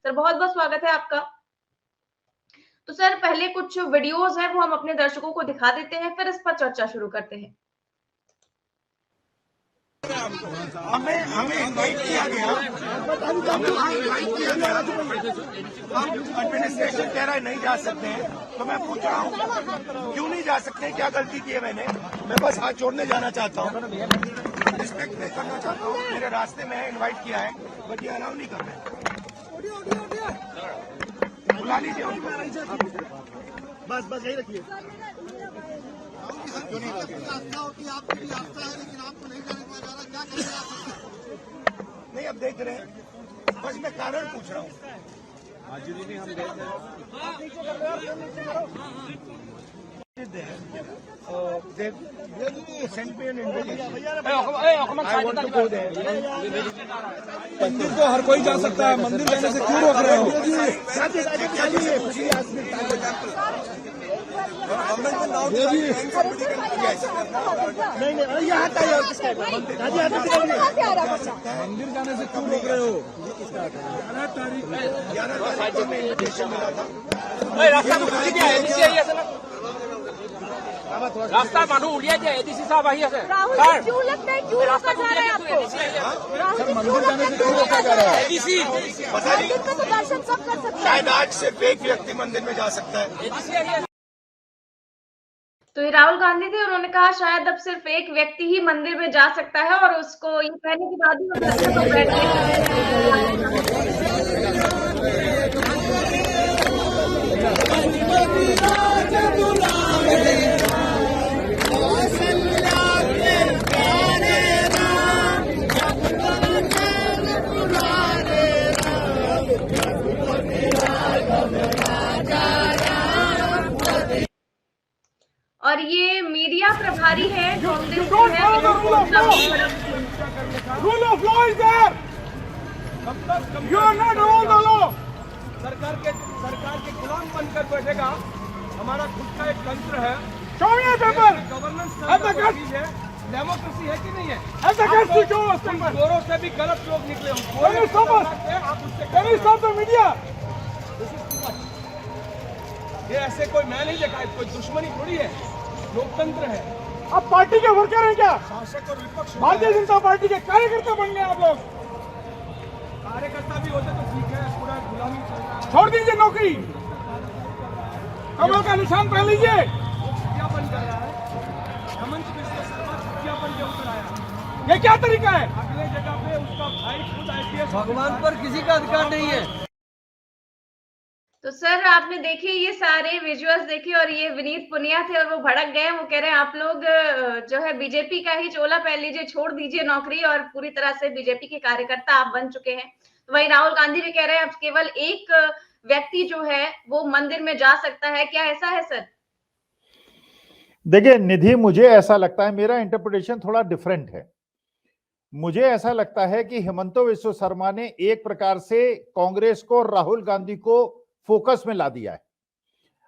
Sir बहुत-बहुत स्वागत है आपका। तो सर पहले कुछ वीडियोज़ हैं वो हम अपने दर्शकों को दिखा देते हैं, फिर इस पर चर्चा शुरू करते हैं। हमें हमें इनवाइट किया गया, एडमिनिस्ट्रेशन कह रहा है नहीं जा सकते हैं, तो मैं पूछ रहा हूँ क्यों नहीं जा सकते, क्या गलती की है मैंने? मैं बस हाथ जोड़ने जाना चाहता हूँ, रिस्पेक्ट पे करना चाहता हूँ। मेरे रास्ते में इनवाइट किया है, बट ये अलाउ नहीं कर रहे। बुला लीजिए उनको। बस बस यही रखिए। क्यों नहीं होती आपकी भी आस्था है, लेकिन आपको नहीं जाने दिया जा रहा, क्या करेंगे? नहीं, अब देख रहे हैं, बस मैं कारण पूछ रहा हूँ। हम देख रहे मंदिर को हर कोई जा सकता है, मंदिर जाने से क्यों रोक रहे हो? नहीं यहाँ मंदिर जाने से क्यों रोक रहे हो? 11 तारीख में इन्विटेशन मिला था। रास्ता মানুহ উলিয়াই দিয়ে এডিসি সাহেব আহি আছে राहुल जी क्यों लगता है क्यों रोका जा रहा है आपको? राहुल जी क्यों लगता है क्यों रोका जा रहा है? এডিসি मंदिर में तो दर्शन सब कर सकते हैं। शायद आज सिर्फ एक व्यक्ति मंदिर में जा सकता है। এডিসি আহি আছে तो ये राहुल गांधी थे, उन्होंने कहा शायद अब सिर्फ एक व्यक्ति ही मंदिर में जा सकता है और उसको ये कहने के बाद ही वो दर्शन पर बैठ गए। और ये मीडिया प्रभारी है कांग्रेस से है। Rule of law is there. You are not all the law. सरकार के गुलाम बनकर बैठेगा। हमारा खुद का एक तंत्र है, Show me a paper. Governance Have the guts. है, डेमोक्रेसी है कि नहीं है? Have the guts to show us paper. गोरों से भी गलत लोग निकले हों। Can you stop us? आप उससे Can you stop the media? ये ऐसे कोई मैं नहीं देखा, कोई दुश्मनी थोड़ी है, लोकतंत्र है। आप पार्टी के वर्कर हैं क्या? शासक और विपक्ष भारतीय जनता पार्टी के कार्यकर्ता बन गए आप लोग। कार्यकर्ता भी होते तो ठीक है, पूरा गुलामी चल रहा है। छोड़ दीजिए नौकरी, कमल का निशान पहन लीजिए। छुट्टियापन कर रहा है, हेमंत बिस्वा शर्मा छुट्टियापन के ऊपर आया। ये क्या तरीका है? अगले जगह पे उसका भाई खुद IPS ভগবান पर किसी का अधिकार नहीं है। तो सर आपने देखे ये सारे विजुअल्स देखे और ये विनीत पुनिया थे और वो भड़क गए। वो कह रहे हैं आप लोग जो है बीजेपी का ही चोला पहन लीजिए, छोड़ दीजिए नौकरी और पूरी तरह से बीजेपी के कार्यकर्ता आप बन चुके हैं। तो वहीं राहुल गांधी भी कह रहे हैं अब केवल एक व्यक्ति जो है वो मंदिर में जा सकता है। क्या ऐसा है सर? देखिए निधि, मुझे ऐसा लगता है, मेरा इंटरप्रिटेशन थोड़ा डिफरेंट है। मुझे ऐसा लगता है कि हेमंत बिस्वा शर्मा ने एक प्रकार से कांग्रेस को, राहुल गांधी को फोकस में ला दिया है।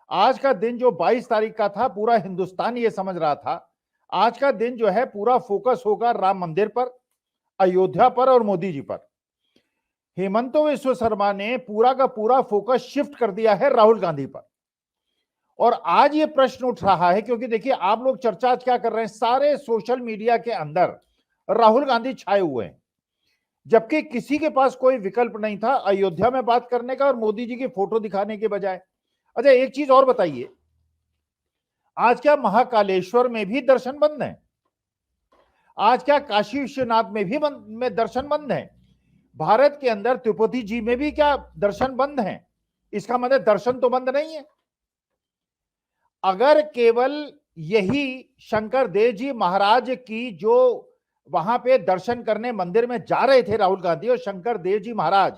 आज का दिन जो 22 तारीख का था, पूरा हिंदुस्तान ये समझ रहा था आज का दिन जो है पूरा फोकस होगा राम मंदिर पर, अयोध्या पर और मोदी जी पर। हेमंत बिस्वा शर्मा ने पूरा का पूरा फोकस शिफ्ट कर दिया है राहुल गांधी पर। और आज ये प्रश्न उठ रहा है क्योंकि देखिए आप लोग चर्चा आज क्या कर रहे हैं, सारे सोशल मीडिया के अंदर राहुल गांधी छाए हुए हैं, जबकि किसी के पास कोई विकल्प नहीं था अयोध्या में बात करने का और मोदी जी की फोटो दिखाने के बजाय। अच्छा एक चीज और बताइए, आज क्या महाकालेश्वर में भी दर्शन बंद है? आज क्या काशी विश्वनाथ में भी दर्शन बंद है? भारत के अंदर तिरुपति जी में भी क्या दर्शन बंद है? इसका मतलब दर्शन तो बंद नहीं है। अगर केवल यही शंकर देव जी महाराज की जो वहां पे दर्शन करने मंदिर में जा रहे थे राहुल गांधी और शंकर देव जी महाराज,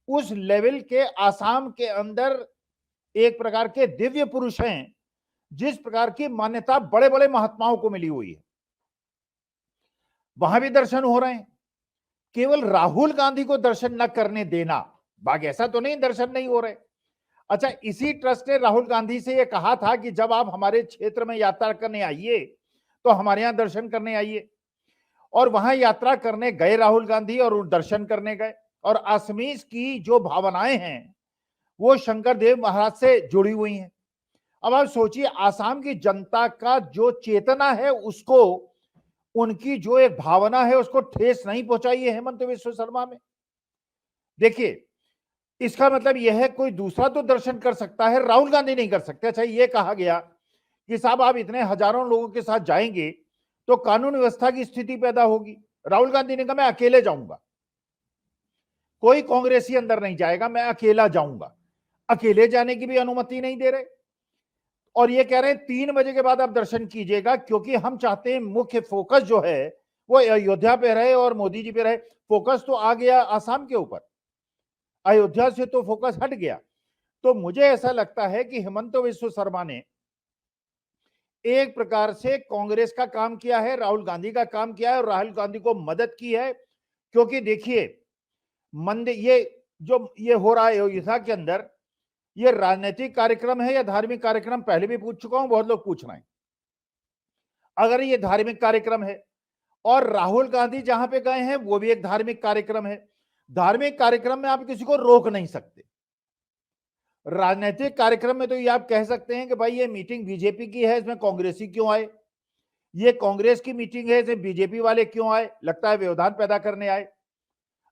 उस लेवल के आसाम के अंदर एक प्रकार के दिव्य पुरुष हैं जिस प्रकार की मान्यता बड़े बड़े महात्माओं को मिली हुई है, वहां भी दर्शन हो रहे हैं। केवल राहुल गांधी को दर्शन न करने देना, बाकी ऐसा तो नहीं दर्शन नहीं हो रहे। अच्छा, इसी ट्रस्ट ने राहुल गांधी से यह कहा था कि जब आप हमारे क्षेत्र में यात्रा करने आइए तो हमारे यहां दर्शन करने आइए, और वहां यात्रा करने गए राहुल गांधी और दर्शन करने गए। और असमीज की जो भावनाएं हैं वो शंकर देव महाराज से जुड़ी हुई हैं। अब आप सोचिए, आसाम की जनता का जो चेतना है उसको, उनकी जो एक भावना है उसको ठेस नहीं पहुंचाई है हेमंत बिस्व शर्मा में। देखिए, इसका मतलब यह है कोई दूसरा तो दर्शन कर सकता है, राहुल गांधी नहीं कर सकते। अच्छा, ये कहा गया कि साहब आप इतने हजारों लोगों के साथ जाएंगे तो कानून व्यवस्था की स्थिति पैदा होगी। राहुल गांधी ने कहा मैं अकेले जाऊंगा, कोई कांग्रेसी अंदर नहीं जाएगा, मैं अकेला जाऊंगा। अकेले जाने की भी अनुमति नहीं दे रहे और ये कह रहे हैं 3 बजे के बाद आप दर्शन कीजिएगा, क्योंकि हम चाहते हैं मुख्य फोकस जो है वो अयोध्या पे रहे और मोदी जी पे रहे। फोकस तो आ गया आसाम के ऊपर, अयोध्या से तो फोकस हट गया। तो मुझे ऐसा लगता है कि हेमंत बिस्व शर्मा ने एक प्रकार से कांग्रेस का काम किया है, राहुल गांधी का काम किया है और राहुल गांधी को मदद की है। क्योंकि देखिए, मंदिर ये हो रहा है अयोध्या के अंदर, ये राजनीतिक कार्यक्रम है या धार्मिक कार्यक्रम, पहले भी पूछ चुका हूं, बहुत लोग पूछ रहे हैं। अगर ये धार्मिक कार्यक्रम है और राहुल गांधी जहां पे गए हैं वो भी एक धार्मिक कार्यक्रम है, धार्मिक कार्यक्रम में आप किसी को रोक नहीं सकते। राजनीतिक कार्यक्रम में तो ये आप कह सकते हैं कि भाई ये मीटिंग बीजेपी की है, इसमें कांग्रेसी क्यों आए, ये कांग्रेस की मीटिंग है, इसमें बीजेपी वाले क्यों आए, लगता है व्यवधान पैदा करने आए।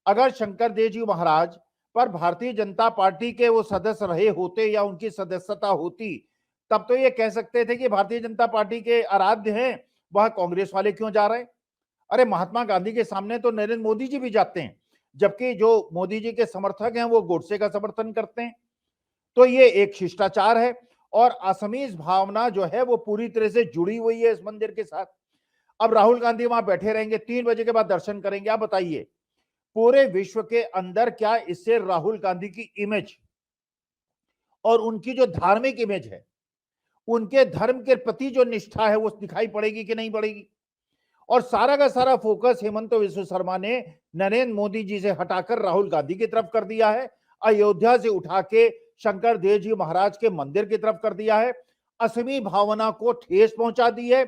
अगर शंकर देव जी महाराज पर भारतीय जनता पार्टी के वो सदस्य रहे होते या उनकी सदस्यता होती, तब तो ये कह सकते थे कि भारतीय जनता पार्टी के आराध्य हैं, वह कांग्रेस वाले क्यों जा रहे हैं। अरे महात्मा गांधी के सामने तो नरेंद्र मोदी जी भी जाते हैं, जबकि जो मोदी जी के समर्थक हैं वो गोडसे का समर्थन करते हैं। तो ये एक शिष्टाचार है और असमीज भावना जो है वो पूरी तरह से जुड़ी हुई है इस मंदिर के साथ। अब राहुल गांधी वहां बैठे रहेंगे, 3 बजे के बाद दर्शन करेंगे। आप बताइए, पूरे विश्व के अंदर क्या इससे राहुल गांधी की इमेज और उनकी जो धार्मिक इमेज है, उनके धर्म के प्रति जो निष्ठा है वो दिखाई पड़ेगी कि नहीं पड़ेगी। और सारा का सारा फोकस हेमंत बिस्व शर्मा ने नरेंद्र मोदी जी से हटाकर राहुल गांधी की तरफ कर दिया है, अयोध्या से उठा के शंकर देव जी महाराज के मंदिर की तरफ कर दिया है, असमी भावना को ठेस पहुंचा दी है।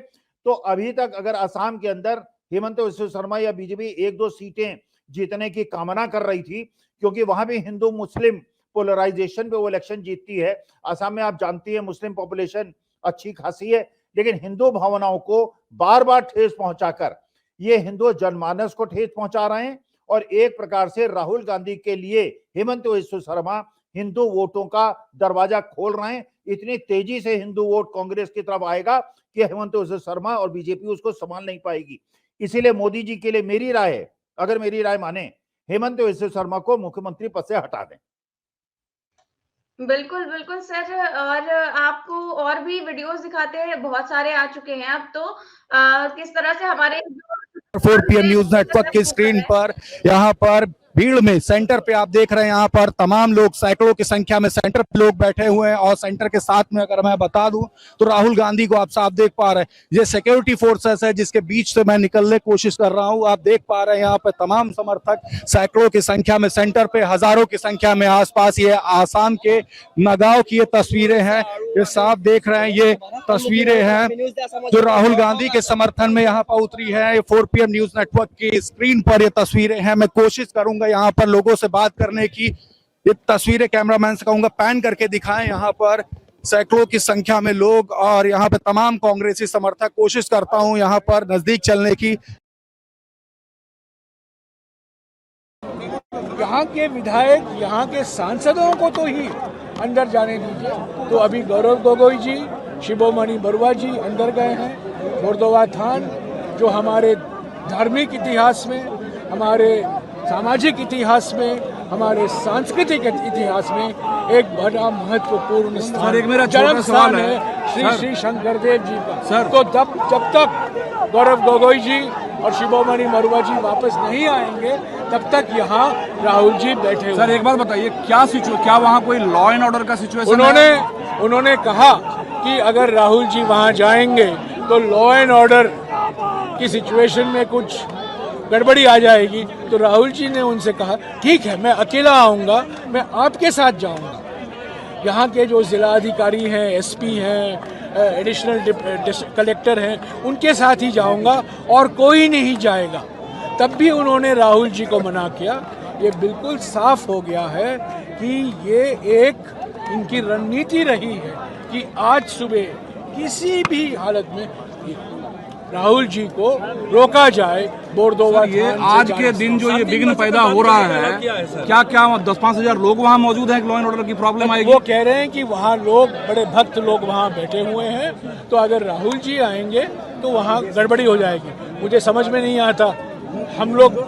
तो अभी तक अगर असम के अंदर हेमंत बिस्व शर्मा या बीजेपी 1-2 सीटें जीतने की कामना कर रही थी, क्योंकि वहां भी हिंदू मुस्लिम पोलराइजेशन पे वो इलेक्शन जीतती है। असम में आप जानती है मुस्लिम पॉपुलेशन अच्छी खासी है, लेकिन हिंदू भावनाओं को बार बार ठेस पहुंचाकर ये हिंदू जनमानस को ठेस पहुंचा रहे हैं और एक प्रकार से राहुल गांधी के लिए हेमंत बिस्व शर्मा हिंदू वोटों का दरवाजा खोल रहे हैं। इतनी तेजी से हिंदू वोट कांग्रेस की तरफ आएगा कि हेमंत बिस्व शर्मा और बीजेपी उसको संभाल नहीं पाएगी। इसीलिए मोदी जी के लिए मेरी राय है, अगर मेरी राय माने, हेमंत बिस्व शर्मा को मुख्यमंत्री पद से हटा दें। बिल्कुल, बिल्कुल सर। और आपको और भी वीडियोस दिखाते हैं, बहुत सारे आ चुके हैं अब तो। किस तरह से हमारे 4 PM न्यूज नेटवर्क की स्क्रीन पर यहाँ पर भीड़ में सेंटर पे आप देख रहे हैं, यहाँ पर तमाम लोग सैकड़ों की संख्या में सेंटर पे लोग बैठे हुए हैं और सेंटर के साथ में अगर मैं बता दूं तो राहुल गांधी को आप साफ देख पा रहे हैं। ये सिक्योरिटी फोर्सेस है जिसके बीच से मैं निकलने की कोशिश कर रहा हूं। आप देख पा रहे हैं यहाँ पे तमाम समर्थक सैकड़ों की संख्या में सेंटर पे, हजारों की संख्या में आसपास। ये आसाम के नगांव की ये तस्वीरें हैं, ये साफ देख रहे हैं, ये तस्वीरें हैं जो राहुल गांधी के समर्थन में यहाँ पर उतरी है। 4 PM न्यूज नेटवर्क की स्क्रीन पर ये तस्वीरें हैं। मैं कोशिश करूंगा यहाँ पर लोगों से बात करने की। ये तस्वीरें कैमरामैन से कहूंगा पैन करके दिखाएं। यहाँ पर सैकड़ों की संख्या में लोग और यहाँ पे तमाम कांग्रेसी समर्थक। कोशिश करता हूं यहाँ पर नजदीक चलने की। यहाँ के विधायक, यहाँ के सांसदों को तो ही अंदर जाने दीजिए। तो अभी गौरव गोगोई जी, शिरोमणि बरुआ जी अंदर गए हैं। मुर्दाबाद थान जो हमारे धार्मिक इतिहास में, हमारे सामाजिक इतिहास में, हमारे सांस्कृतिक इतिहास में एक बड़ा महत्वपूर्ण स्थान, एक मेरा जन्म सवाल स्थान है श्री शंकरदेव जी का। तो जब तक गौरव गोगोई जी और शिरोमणि बरुआ जी वापस नहीं आएंगे तब तक यहाँ राहुल जी बैठे हुए। सर एक बार बताइए, क्या वहाँ कोई लॉ एंड ऑर्डर का सिचुएशन? उन्होंने कहा कि अगर राहुल जी वहाँ जाएंगे तो लॉ एंड ऑर्डर की सिचुएशन में कुछ गड़बड़ी आ जाएगी। तो राहुल जी ने उनसे कहा ठीक है, मैं अकेला आऊँगा, मैं आपके साथ जाऊँगा। यहाँ के जो जिला अधिकारी हैं, SP हैं, एडिशनल कलेक्टर हैं, उनके साथ ही जाऊँगा और कोई नहीं जाएगा। तब भी उन्होंने राहुल जी को मना किया। ये बिल्कुल साफ हो गया है कि ये एक इनकी रणनीति रही है कि आज सुबह किसी भी हालत में राहुल जी को रोका जाए बोरदोवा। ये आज के दिन जो ये विघ्न पैदा हो रहा है, क्या क्या 10-5 हजार लोग वहाँ मौजूद हैं, लॉ एंड ऑर्डर की प्रॉब्लम आएगी? वो कह रहे हैं कि वहाँ लोग, बड़े भक्त लोग वहाँ बैठे हुए हैं, तो अगर राहुल जी आएंगे तो वहाँ गड़बड़ी हो जाएगी। मुझे समझ में नहीं आता, हम लोग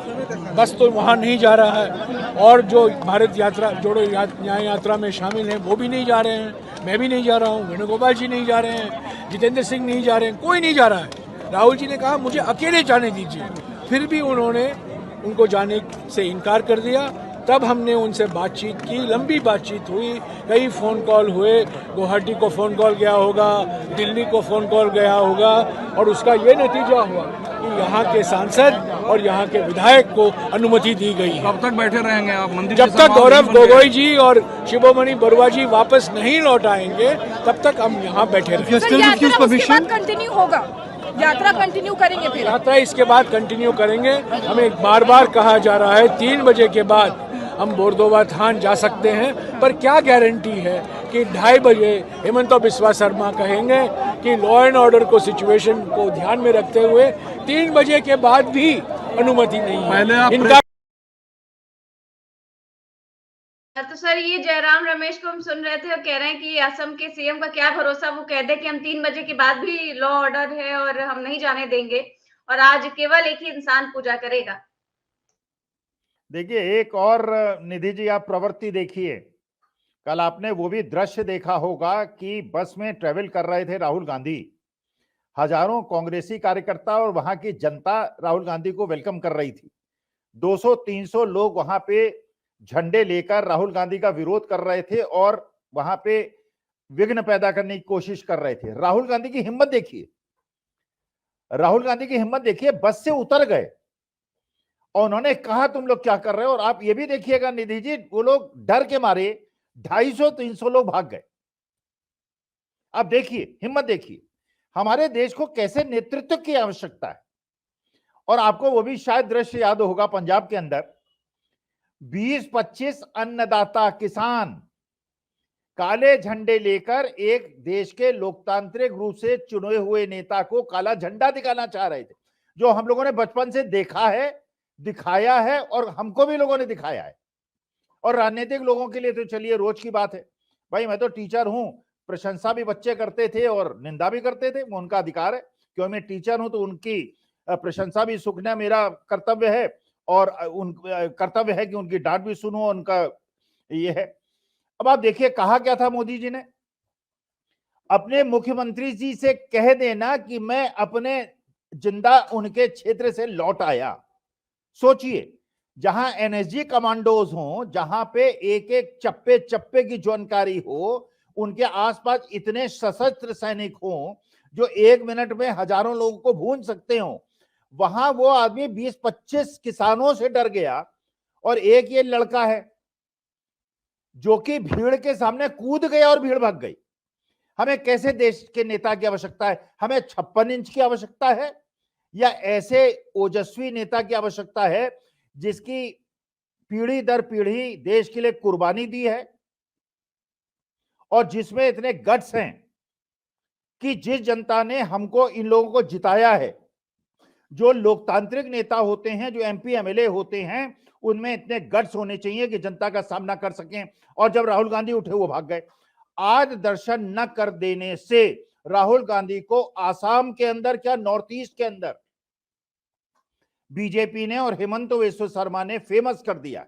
बस तो वहाँ नहीं जा रहा है, और जो भारत यात्रा जोड़ो न्याय यात्रा में शामिल हैं वो भी नहीं जा रहे हैं, मैं भी नहीं जा रहा हूँ, वेणुगोपाल जी नहीं जा रहे हैं, जितेंद्र सिंह नहीं जा रहे हैं, कोई नहीं जा रहा है। राहुल जी ने कहा मुझे अकेले जाने दीजिए, फिर भी उन्होंने उनको जाने से इनकार कर दिया। तब हमने उनसे बातचीत की, लंबी बातचीत हुई, कई फ़ोन कॉल हुए, गुवाहाटी को फ़ोन कॉल गया होगा, दिल्ली को फ़ोन कॉल गया होगा, और उसका ये नतीजा हुआ कि यहाँ के सांसद और यहाँ के विधायक को अनुमति दी गई है। कब तक बैठे रहेंगे आप मंदिर? जब तक गौरव गोगोई जी और शिरोमणि बरुआ जी वापस नहीं लौट आएंगे तब तक हम यहाँ बैठे रहेंगे। कंटिन्यू होगा, यात्रा कंटिन्यू करेंगे, फिर यात्रा इसके बाद कंटिन्यू करेंगे। हमें बार बार कहा जा रहा है 3 बजे के बाद हम बोरदोवा थान जा सकते हैं, पर क्या गारंटी है कि 2:30 बजे हेमंत बिस्वा शर्मा कहेंगे कि लॉ एंड ऑर्डर को सिचुएशन को ध्यान में रखते हुए 3 बजे के बाद भी अनुमति नहीं है। पहले आप इनका तो सर ये जयराम रमेश को हम सुन रहे थे और कह रहे हैं कि असम के सीएम का क्या भरोसा, वो कह दे कि हम 3 बजे के बाद भी लॉ ऑर्डर है और हम नहीं जाने देंगे, और आज केवल एक ही इंसान पूजा करेगा। देखिए, एक और निधि जी आप प्रवृत्ति देखिए, कल आपने वो भी दृश्य देखा होगा कि बस में ट्रेवल कर रहे थे राहुल गांधी, हजारों कांग्रेसी कार्यकर्ता और वहां की जनता राहुल गांधी को वेलकम कर रही थी। 200-300 लोग वहां पे झंडे लेकर राहुल गांधी का विरोध कर रहे थे और वहां पे विघ्न पैदा करने की कोशिश कर रहे थे। राहुल गांधी की हिम्मत देखिए, राहुल गांधी की हिम्मत देखिए, बस से उतर गए और उन्होंने कहा तुम लोग क्या कर रहे हो। और आप ये भी देखिएगा निधि जी, वो लोग डर के मारे 250-300 लोग भाग गए। आप देखिए, हिम्मत देखिए, हमारे देश को कैसे नेतृत्व की आवश्यकता है। और आपको वो भी शायद दृश्य याद होगा, पंजाब के अंदर 20-25 अन्नदाता किसान काले झंडे लेकर एक देश के लोकतांत्रिक रूप से चुने हुए नेता को काला झंडा दिखाना चाह रहे थे, जो हम लोगों ने बचपन से देखा है, दिखाया है, और हमको भी लोगों ने दिखाया है। और राजनीतिक लोगों के लिए तो चलिए रोज की बात है। भाई मैं तो टीचर हूं, प्रशंसा भी बच्चे करते थे और निंदा भी करते थे, वो उनका अधिकार है, क्यों मैं टीचर हूं तो उनकी प्रशंसा भी सुनना मेरा कर्तव्य है, और उन कर्तव्य है कि उनकी डांट भी सुनो, उनका ये है। अब आप देखिए कहा क्या था मोदी जी ने, अपने मुख्यमंत्री जी से कह देना कि मैं अपने जिंदा उनके क्षेत्र से लौट आया। सोचिए, जहां एनएसजी कमांडोज हों, जहां पे एक एक चप्पे चप्पे की जानकारी हो, उनके आसपास इतने सशस्त्र सैनिक हों जो 1 मिनट में हजारों लोगों को भून सकते हो, वहां वो आदमी 20-25 किसानों से डर गया, और एक ये लड़का है जो कि भीड़ के सामने कूद गया और भीड़ भाग गई। हमें कैसे देश के नेता की आवश्यकता है? हमें 56 इंच की आवश्यकता है या ऐसे ओजस्वी नेता की आवश्यकता है जिसकी पीढ़ी दर पीढ़ी देश के लिए कुर्बानी दी है और जिसमें इतने गट्स हैं कि जिस जनता ने हमको, इन लोगों को जिताया है, जो लोकतांत्रिक नेता होते हैं, जो एमपी एमएलए होते हैं, उनमें इतने गट्स होने चाहिए कि जनता का सामना कर सकें। और जब राहुल गांधी उठे वो भाग गए। आज दर्शन न कर देने से राहुल गांधी को आसाम के अंदर, क्या नॉर्थ ईस्ट के अंदर, बीजेपी ने और हेमंत बिस्वा शर्मा ने फेमस कर दिया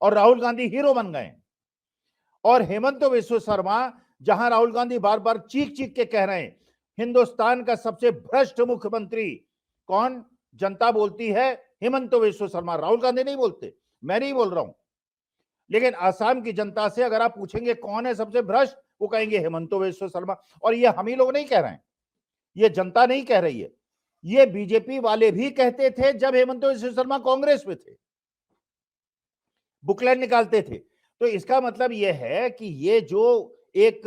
और राहुल गांधी हीरो बन गए। और हेमंत बिस्वा शर्मा, जहां राहुल गांधी बार बार चीख चीख के कह रहे हैं हिंदुस्तान का सबसे भ्रष्ट मुख्यमंत्री कौन, जनता बोलती है हेमंत बिस्वा शर्मा, राहुल गांधी नहीं बोलते, मैं नहीं बोल रहा हूं। लेकिन आसाम की जनता से अगर आप पूछेंगे कौन है सबसे भ्रष्ट, वो कहेंगे हेमंत बिस्वा शर्मा। और ये हम ही लोग नहीं कह रहे हैं, ये जनता नहीं कह रही है, ये बीजेपी वाले भी कहते थे जब हेमंत बिस्वा शर्मा कांग्रेस में थे, बुकलेट निकालते थे। तो इसका मतलब यह है कि ये जो एक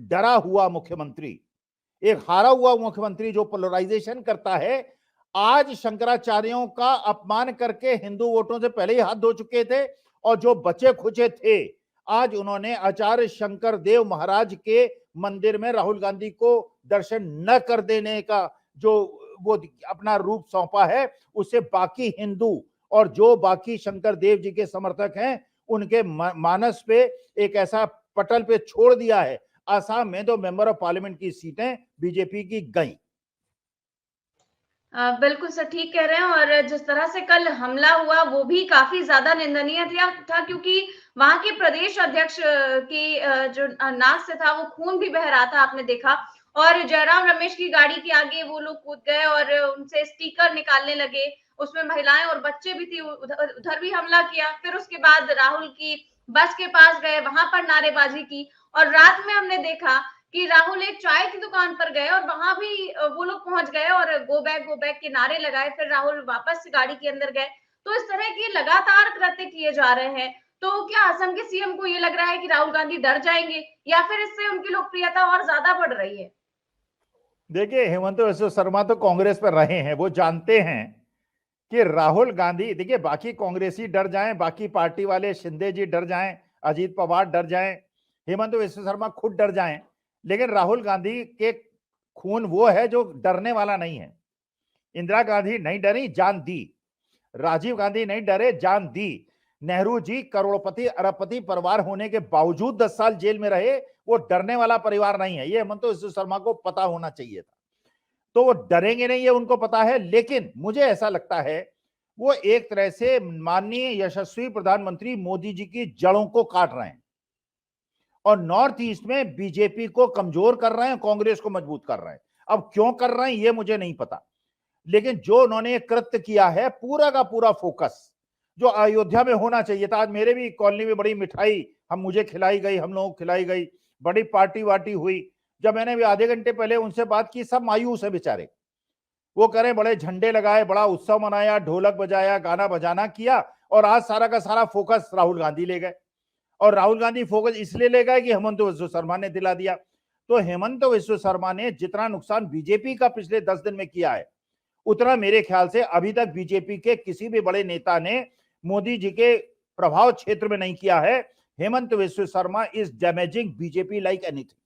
डरा हुआ मुख्यमंत्री, एक हारा हुआ मुख्यमंत्री जो पोलराइजेशन करता है, आज शंकराचार्यों का अपमान करके हिंदू वोटों से पहले ही हाथ धो चुके थे, और जो बचे खुचे थे आज उन्होंने आचार्य शंकर देव महाराज के मंदिर में राहुल गांधी को दर्शन न कर देने का जो वो अपना रूप सौंपा है, उससे बाकी हिंदू और जो बाकी शंकर देव जी के समर्थक हैं उनके मानस पे एक ऐसा पटल पे छोड़ दिया है। आसाम में तो मेंबर ऑफ पार्लियामेंट की सीटें बीजेपी की गई। बिल्कुल सर, ठीक कह रहे हैं। और जिस तरह से कल हमला हुआ वो भी काफी ज्यादा निंदनीय था, क्योंकि वहां के प्रदेश अध्यक्ष की जो नाक से था वो खून भी बह रहा था, आपने देखा। और जयराम रमेश की गाड़ी के आगे वो लोग कूद गए और उनसे स्टिकर निकालने लगे, उसमें महिलाएं और बच्चे भी थी, उधर भी हमला किया। फिर उसके बाद राहुल की बस के पास गए, वहां पर नारेबाजी की। और रात में हमने देखा कि राहुल एक चाय की दुकान पर गए और वहां भी वो लोग पहुंच गए और गो बैक के नारे लगाए। फिर राहुल वापस गाड़ी के अंदर गए। तो इस तरह के लगातार कृत्य किए जा रहे हैं। तो क्या असम के सीएम को ये लग रहा है कि राहुल गांधी डर जाएंगे, या फिर इससे उनकी लोकप्रियता और ज्यादा बढ़ रही है? देखिए, हेमंत बिस्वा शर्मा तो कांग्रेस पर रहे हैं, वो जानते हैं कि राहुल गांधी, देखिए बाकी कांग्रेसी डर जाएं, बाकी पार्टी वाले शिंदे जी डर जाएं, अजीत पवार डर जाएं, हेमंत बिस्वा शर्मा खुद डर जाएं, लेकिन राहुल गांधी के खून वो है जो डरने वाला नहीं है। इंदिरा गांधी नहीं डरी, जान दी। राजीव गांधी नहीं डरे, जान दी। नेहरू जी करोड़पति अरबपति परिवार होने के बावजूद 10 साल जेल में रहे, वो डरने वाला परिवार नहीं है। ये हेमंत बिस्वा शर्मा को पता होना चाहिए था। तो वो डरेंगे नहीं, ये उनको पता है। लेकिन मुझे ऐसा लगता है वो एक तरह से माननीय यशस्वी प्रधानमंत्री मोदी जी की जड़ों को काट रहे हैं और नॉर्थ ईस्ट में बीजेपी को कमजोर कर रहे हैं, कांग्रेस को मजबूत कर रहे हैं। अब क्यों कर रहे हैं ये मुझे नहीं पता, लेकिन जो उन्होंने कृत्य किया है, पूरा का पूरा फोकस जो अयोध्या में होना चाहिए था। आज मेरे भी कॉलोनी में बड़ी मिठाई मुझे खिलाई गई, हम लोगों को खिलाई गई, बड़ी पार्टी वार्टी हुई। जब मैंने भी आधे घंटे पहले उनसे बात की, सब मायूस है बेचारे। वो करें बड़े झंडे लगाए, बड़ा उत्सव मनाया, ढोलक बजाया, गाना बजाना किया, और आज सारा का सारा फोकस राहुल गांधी ले गए। और राहुल गांधी फोकस इसलिए ले गए कि हेमंत बिस्वा शर्मा ने दिला दिया। तो हेमंत बिस्वा शर्मा ने जितना नुकसान बीजेपी का पिछले 10 दिन में किया है, उतना मेरे ख्याल से अभी तक बीजेपी के किसी भी बड़े नेता ने मोदी जी के प्रभाव क्षेत्र में नहीं किया है। Hemant Biswa Sharma is damaging BJP like anything.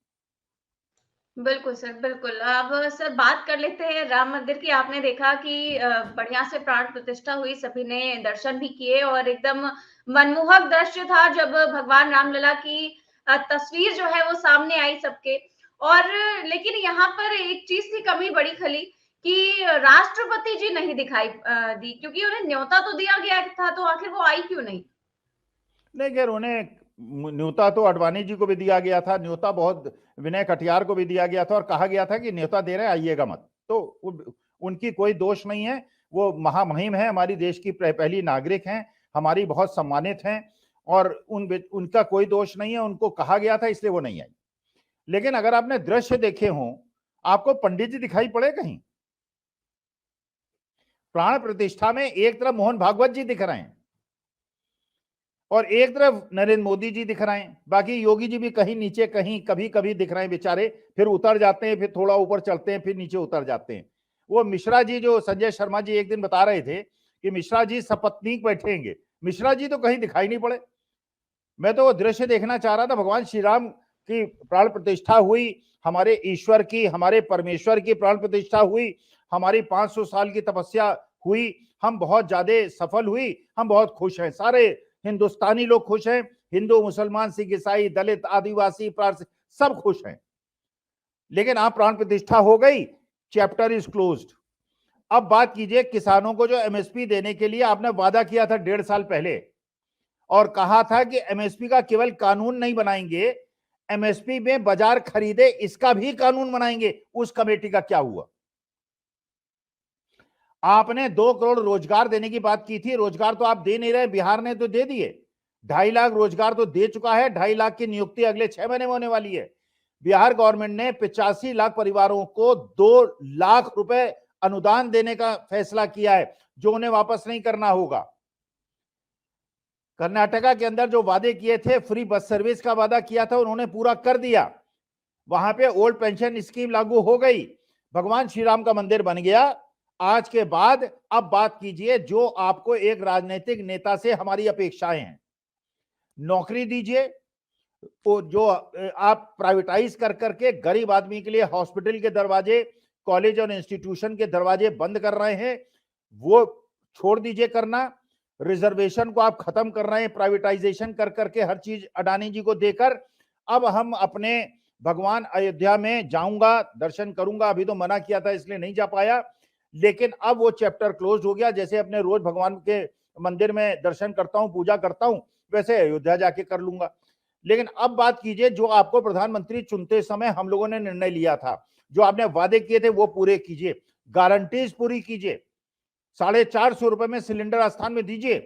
बिल्कुल सर, बिल्कुल। अब सर बात कर लेते हैं राम मंदिर की। आपने देखा कि बढ़िया से प्राण प्रतिष्ठा हुई, सभी ने दर्शन भी किए और एकदम मनमोहक दृश्य था जब भगवान रामलला की तस्वीर जो है वो सामने आई सबके। और लेकिन यहाँ पर एक चीज की कमी बड़ी खली कि राष्ट्रपति जी नहीं दिखाई दी, क्योंकि उन्हें न्योता तो दिया गया था, तो आखिर वो आई क्यों नहीं? नहीं खैर, उन्हें न्योता तो अडवाणी जी को भी दिया गया था, न्योता बहुत विनय कटियार को भी दिया गया था, और कहा गया था कि न्योता दे रहे हैं, आइएगा मत। तो उनकी कोई दोष नहीं है, वो महामहिम है, हमारी देश की पहली नागरिक हैं, हमारी बहुत सम्मानित हैं, और उनका कोई दोष नहीं है। उनको कहा गया था इसलिए वो नहीं आई। लेकिन अगर आपने दृश्य देखे हों, आपको पंडित जी दिखाई पड़े कहीं? प्राण प्रतिष्ठा में एक तरफ मोहन भागवत जी दिख रहे हैं और एक तरफ नरेंद्र मोदी जी दिख रहे हैं, बाकी योगी जी भी कहीं नीचे कहीं कभी कभी दिख रहे हैं बेचारे, फिर उतर जाते हैं, फिर थोड़ा ऊपर चलते हैं, फिर नीचे उतर जाते हैं। वो मिश्रा जी, जो संजय शर्मा जी एक दिन बता रहे थे कि मिश्रा जी सपत्नीक बैठेंगे, मिश्रा जी तो कहीं दिखाई नहीं पड़े। मैं तो वो दृश्य देखना चाह रहा था, भगवान श्री राम की प्राण प्रतिष्ठा हुई, हमारे ईश्वर की, हमारे परमेश्वर की प्राण प्रतिष्ठा हुई, हमारी 500 साल की तपस्या हुई, हम बहुत ज्यादा सफल हुई, हम बहुत खुश हैं, सारे हिंदुस्तानी लोग खुश हैं, हिंदू मुसलमान सिख ईसाई दलित आदिवासी पारसी सब खुश हैं। लेकिन आप प्राण प्रतिष्ठा हो गई, चैप्टर इज क्लोज्ड। अब बात कीजिए किसानों को जो एमएसपी देने के लिए आपने वादा किया था 1.5 साल पहले, और कहा था कि एमएसपी का केवल कानून नहीं बनाएंगे, एमएसपी में बाजार खरीदे इसका भी कानून बनाएंगे। उस कमेटी का क्या हुआ? आपने 2 करोड़ रोजगार देने की बात की थी, रोजगार तो आप दे नहीं रहे, बिहार ने तो दे दिए। 2.5 लाख रोजगार तो दे चुका है, 2.5 लाख की नियुक्ति अगले 6 महीने में होने वाली है। बिहार गवर्नमेंट ने 85 लाख परिवारों को 2 लाख रुपए अनुदान देने का फैसला किया है, जो उन्हें वापस नहीं करना होगा। कर्नाटका के अंदर जो वादे किए थे, फ्री बस सर्विस का वादा किया था, उन्होंने पूरा कर दिया। वहां पे ओल्ड पेंशन स्कीम लागू हो गई, भगवान श्री राम का मंदिर बन गया। आज के बाद अब बात कीजिए जो आपको एक राजनीतिक नेता से हमारी अपेक्षाएं हैं। नौकरी दीजिए, तो जो आप प्राइवेटाइज कर करके गरीब आदमी के लिए हॉस्पिटल के दरवाजे, कॉलेज और इंस्टीट्यूशन के दरवाजे बंद कर रहे हैं, वो छोड़ दीजिए करना। रिजर्वेशन को आप खत्म कर रहे हैं प्राइवेटाइजेशन कर करके, हर चीज अडानी जी को देकर। अब हम अपने भगवान अयोध्या में जाऊंगा, दर्शन करूंगा, अभी तो मना किया था इसलिए नहीं जा पाया, लेकिन अब वो चैप्टर क्लोज हो गया। जैसे अपने रोज भगवान के मंदिर में दर्शन करता हूं, पूजा करता हूं, वैसे अयोध्या जाके कर लूंगा। लेकिन अब बात कीजिए, जो आपको प्रधानमंत्री चुनते समय हम लोगों ने निर्णय लिया था, जो आपने वादे किए थे वो पूरे कीजिए, गारंटीज पूरी कीजिए। 450 रुपए में सिलेंडर आस्थान में दीजिए।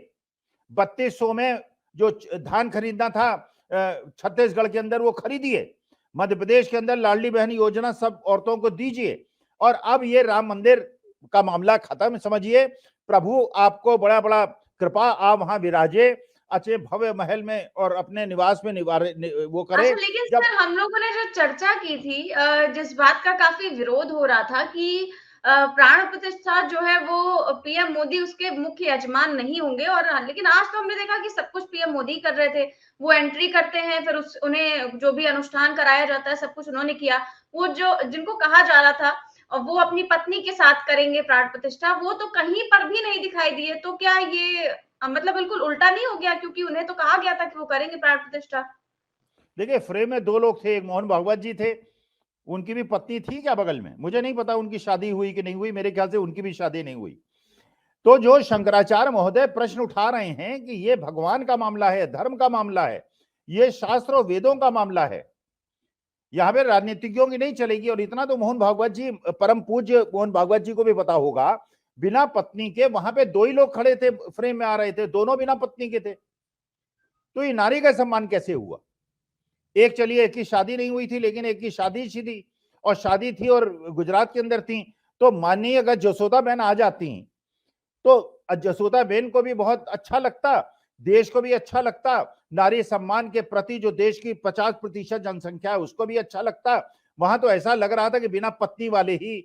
3200 में जो धान खरीदना था छत्तीसगढ़ के अंदर वो खरीदिए। मध्य प्रदेश के अंदर लाडली बहन योजना सब औरतों को दीजिए। और अब ये राम मंदिर का मामला खत्म समझिए। प्रभु आपको बड़ा बड़ा कृपा, आप वहां विराजे अच्छे भव्य महल में और अपने निवास में वो करे। अच्छा, लेकिन सर हम लोगों ने जो चर्चा की थी, जिस बात का काफी विरोध हो रहा था कि प्राण प्रतिष्ठा जो है वो पीएम मोदी उसके मुख्य यजमान नहीं होंगे, और लेकिन आज तो हमने देखा कि सब कुछ पीएम मोदी कर रहे थे। वो एंट्री करते हैं, फिर उन्हें जो भी अनुष्ठान कराया जाता है सब कुछ उन्होंने किया। वो जो जिनको कहा जा रहा था वो अपनी पत्नी के साथ करेंगे प्राण प्रतिष्ठा, वो तो कहीं पर भी नहीं दिखाई दिए। तो क्या ये मतलब बिल्कुल उल्टा नहीं हो गया, क्योंकि उन्हें तो कहा गया था कि वो करेंगे प्राण प्रतिष्ठा। देखिए, फ्रेम में 2 लोग थे, एक मोहन भागवत जी थे, उनकी भी पत्नी थी क्या बगल में, मुझे नहीं पता उनकी शादी हुई कि नहीं हुई, मेरे ख्याल से उनकी भी शादी नहीं हुई। तो जो शंकराचार्य महोदय प्रश्न उठा रहे हैं कि ये भगवान का मामला है, धर्म का मामला है, ये शास्त्र और वेदों का मामला है, यहां पे राजनीतिज्ञों की नहीं चलेगी। और इतना तो मोहन भागवत जी, परम पूज्य मोहन भागवत जी को भी पता होगा, बिना पत्नी के वहां पे 2 ही लोग खड़े थे, फ्रेम में आ रहे थे, दोनों बिना पत्नी के थे। तो ये नारी का सम्मान कैसे हुआ? एक चलिए, एक की शादी नहीं हुई थी, लेकिन एक की शादी थी, और शादी थी और गुजरात के अंदर थी। तो मानिए अगर जसोदा बहन आ जाती तो जसोदा बहन को भी बहुत अच्छा लगता, देश को भी अच्छा लगता, नारी सम्मान के प्रति जो देश की 50% जनसंख्या है उसको भी अच्छा लगता। वहां तो ऐसा लग रहा था कि बिना पत्नी वाले ही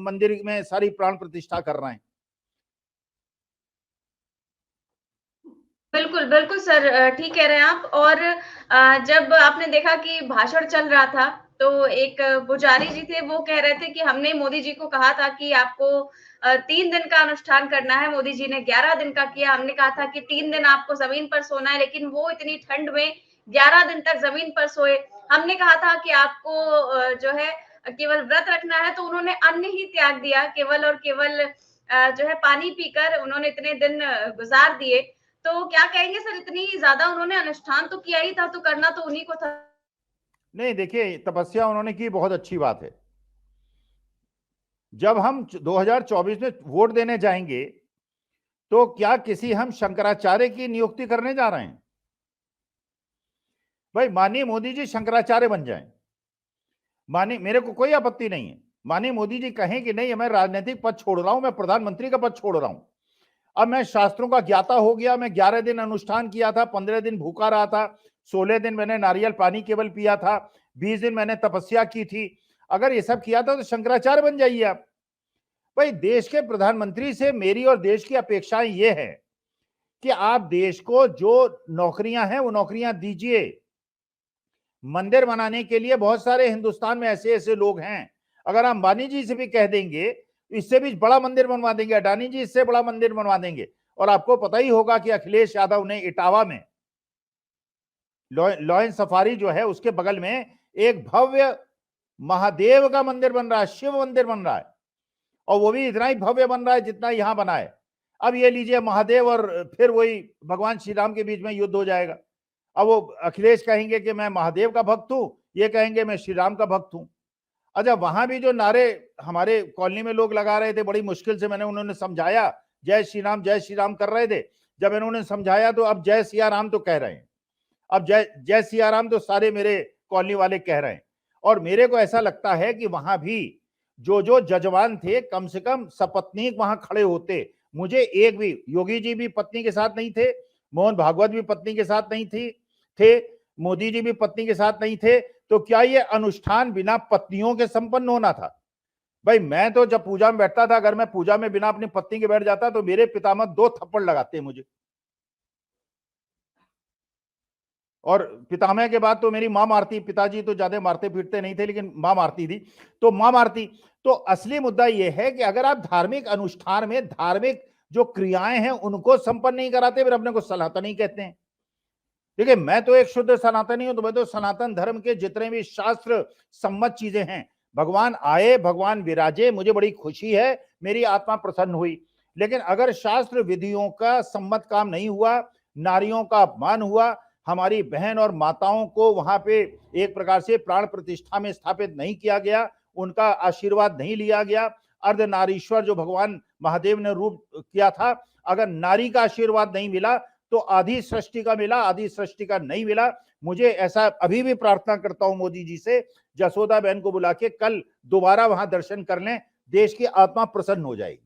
मंदिर में सारी प्राण प्रतिष्ठा कर रहे हैं। बिल्कुल, बिल्कुल सर, ठीक कह रहे हैं आप। और जब आपने देखा कि भाषण चल रहा था, तो एक पुजारी जी थे, वो कह रहे थे कि हमने मोदी जी को कहा था कि आपको 3 दिन का अनुष्ठान करना है। मोदी जी ने 11 दिन का किया। हमने कहा था कि 3 दिन आपको जमीन पर सोना है, लेकिन वो इतनी ठंड में 11 दिन तक जमीन पर सोए। हमने कहा था कि आपको जो है केवल व्रत रखना है, तो उन्होंने अन्न ही त्याग दिया, केवल और केवल जो है पानी पीकर उन्होंने इतने दिन गुजार दिए। तो क्या कहेंगे सर, इतनी ज्यादा उन्होंने अनुष्ठान तो किया ही था, तो करना तो उन्हीं को था। नहीं, देखिए, तपस्या उन्होंने की, बहुत अच्छी बात है। जब हम 2024 में वोट देने जाएंगे तो क्या किसी हम शंकराचार्य की नियुक्ति करने जा रहे हैं? भाई माननीय मोदी जी शंकराचार्य बन जाएं, माननीय, मेरे को कोई आपत्ति नहीं है। माननीय मोदी जी कहें कि नहीं, मैं राजनीतिक पद छोड़ रहा हूं, मैं प्रधानमंत्री का पद छोड़ रहा हूं, अब मैं शास्त्रों का ज्ञाता हो गया, मैं 11 दिन अनुष्ठान किया था, 15 दिन भूखा रहा था, 16 दिन मैंने नारियल पानी केवल पिया था, 20 दिन मैंने तपस्या की थी, अगर ये सब किया था तो शंकराचार्य बन जाइए आप। भाई देश के प्रधानमंत्री से मेरी और देश की अपेक्षाएं ये है कि आप देश को जो नौकरियां हैं वो नौकरियां दीजिए। मंदिर बनाने के लिए बहुत सारे हिंदुस्तान में ऐसे ऐसे लोग हैं, अगर हम अंबानी जी से भी कह देंगे इससे भी बड़ा मंदिर बनवा देंगे, अडानी जी इससे बड़ा मंदिर बनवा देंगे। और आपको पता ही होगा कि अखिलेश यादव ने इटावा में लॉयन सफारी जो है उसके बगल में एक भव्य महादेव का मंदिर बन रहा है, शिव मंदिर बन रहा है, और वो भी इतना ही भव्य बन रहा है जितना यहां बना है। अब ये लीजिए महादेव और फिर वही भगवान श्री राम के बीच में युद्ध हो जाएगा। अब वो अखिलेश कहेंगे कि मैं महादेव का भक्त हूं, ये कहेंगे मैं श्री राम का भक्त हूं। अच्छा, वहां भी जो नारे हमारे कॉलोनी में लोग लगा रहे थे, बड़ी मुश्किल से मैंने उन्होंने समझाया, जय श्री राम कर रहे थे। जब इन्होंने समझाया तो अब जय सिया राम तो कह रहे हैं, अब जय सिया राम तो सारे मेरे कॉलोनी वाले कह रहे हैं। और मेरे को ऐसा लगता है कि वहां भी जो जजमान थे, कम से कम सपत्नीक वहां खड़े होते। मुझे एक भी, योगी जी भी पत्नी के साथ नहीं थे, मोहन भागवत भी पत्नी के साथ नहीं थे, मोदी जी भी पत्नी के साथ नहीं थे, तो क्या ये अनुष्ठान बिना पत्नियों के संपन्न होना था? भाई मैं तो जब पूजा में बैठता था, अगर मैं पूजा में बिना अपनी पत्नी के बैठ जाता तो मेरे पितामह 2 थप्पड़ लगाते मुझे, और पितामह के बाद तो मेरी मां मारती। पिताजी तो ज्यादा मारते पीटते नहीं थे, लेकिन मां मारती थी, तो मां मारती। तो असली मुद्दा यह है कि अगर आप धार्मिक अनुष्ठान में धार्मिक जो क्रियाएं हैं उनको संपन्न नहीं कराते, फिर अपने को सनातनी कहते हैं। देखिए, मैं तो एक शुद्ध सनातनी हूं, तो मैं तो सनातन धर्म के जितने भी शास्त्र सम्मत चीजें हैं, भगवान आए, भगवान विराजे, मुझे बड़ी खुशी है, मेरी आत्मा प्रसन्न हुई। लेकिन अगर शास्त्र विधियों का सम्मत काम नहीं हुआ, नारियों का अपमान हुआ, हमारी बहन और माताओं को वहां पे एक प्रकार से प्राण प्रतिष्ठा में स्थापित नहीं किया गया, उनका आशीर्वाद नहीं लिया गया, अर्धनारीश्वर जो भगवान महादेव ने रूप किया था, अगर नारी का आशीर्वाद नहीं मिला तो आधी सृष्टि का मिला, आधी सृष्टि का नहीं मिला। मुझे ऐसा अभी भी प्रार्थना करता हूं मोदी जी से, जसोदा बहन को बुला के कल दोबारा वहां दर्शन कर लें, देश की आत्मा प्रसन्न हो जाएगी।